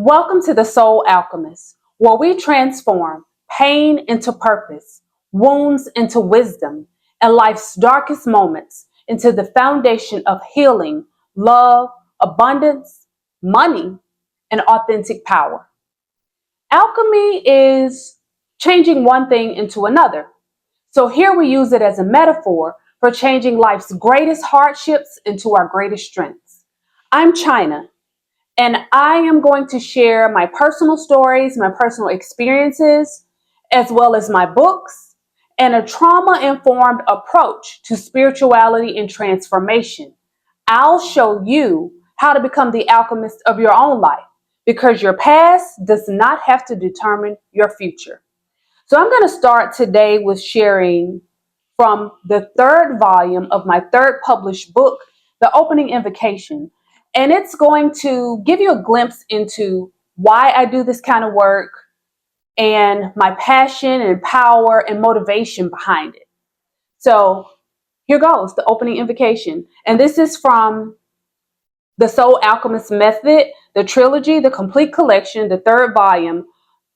Welcome to the Soul Alchemist, where we transform pain into purpose, wounds into wisdom, and life's darkest moments into the foundation of healing, love, abundance, money, and authentic power. Alchemy is changing one thing into another. So here we use it as a metaphor for changing life's greatest hardships into our greatest strengths. I'm China, and I am going to share my personal stories, my personal experiences, as well as my books, and a trauma-informed approach to spirituality and transformation. I'll show you how to become the alchemist of your own life because your past does not have to determine your future. So I'm going to start today with sharing from the third volume of my third published book, The Opening Invocation. And it's going to give you a glimpse into why I do this kind of work and my passion and power and motivation behind it. So here goes, The Opening Invocation. And this is from the Soul Alchemist Method, the trilogy, the complete collection, the third volume,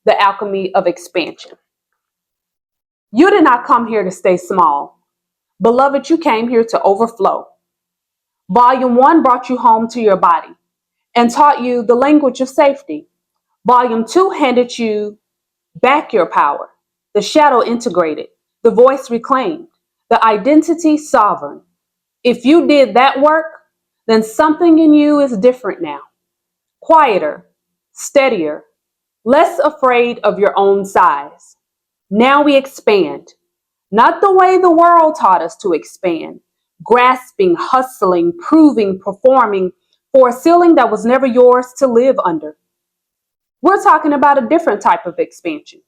The Alchemy of Expansion. You did not come here to stay small. Beloved, you came here to overflow. Volume 1 brought you home to your body and taught you the language of safety. Volume 2 handed you back your power, the shadow integrated, the voice reclaimed, the identity sovereign. If you did that work, then something in you is different now. Quieter, steadier, less afraid of your own size. Now we expand, not the way the world taught us to expand, grasping, hustling, proving, performing for a ceiling that was never yours to live under. We're talking about a different type of expansion.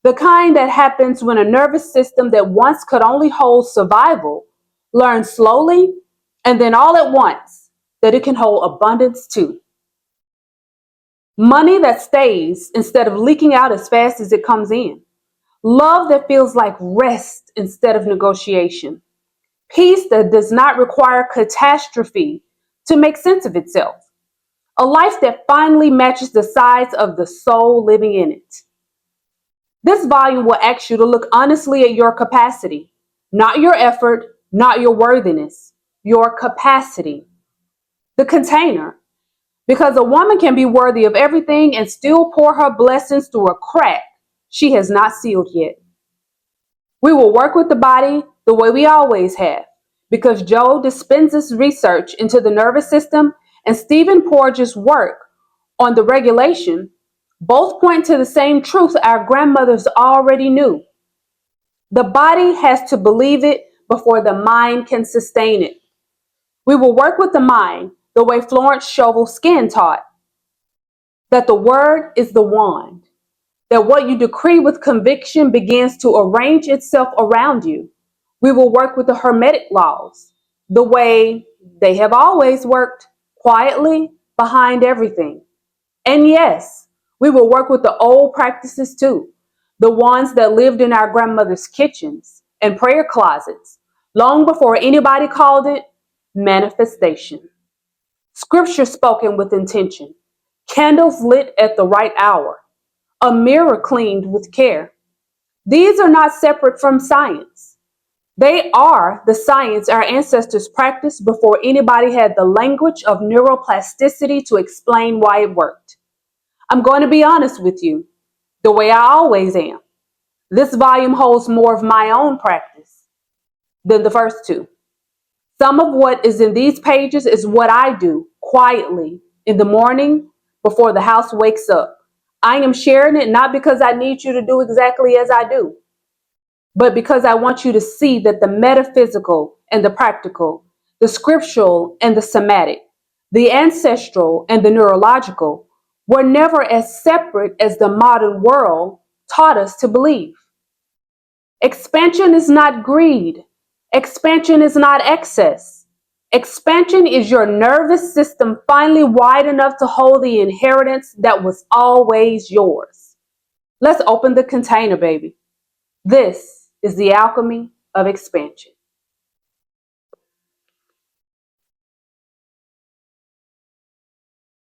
The kind that happens when a nervous system that once could only hold survival learns slowly and then all at once that it can hold abundance too. Money that stays instead of leaking out as fast as it comes in. Love that feels like rest instead of negotiation. Peace that does not require catastrophe to make sense of itself. A life that finally matches the size of the soul living in it. This volume will ask you to look honestly at your capacity, not your effort, not your worthiness, your capacity. The container, because a woman can be worthy of everything and still pour her blessings through a crack she has not sealed yet. We will work with the body the way we always have, because Joe Dispenza's research into the nervous system and Stephen Porges' work on the regulation both point to the same truth our grandmothers already knew. The body has to believe it before the mind can sustain it. We will work with the mind the way Florence Scovel Skinn taught, that the word is the wand, that what you decree with conviction begins to arrange itself around you. We will work with the Hermetic laws, the way they have always worked, quietly behind everything. And yes, we will work with the old practices too, the ones that lived in our grandmother's kitchens and prayer closets, long before anybody called it manifestation. Scripture spoken with intention, candles lit at the right hour, a mirror cleaned with care. These are not separate from science. They are the science our ancestors practiced before anybody had the language of neuroplasticity to explain why it worked. I'm going to be honest with you, the way I always am. This volume holds more of my own practice than the first two. Some of what is in these pages is what I do quietly in the morning before the house wakes up. I am sharing it not because I need you to do exactly as I do, but because I want you to see that the metaphysical and the practical, the scriptural and the somatic, the ancestral and the neurological were never as separate as the modern world taught us to believe. Expansion is not greed. Expansion is not excess. Expansion is your nervous system finally wide enough to hold the inheritance that was always yours. Let's open the container, baby. This is the alchemy of expansion.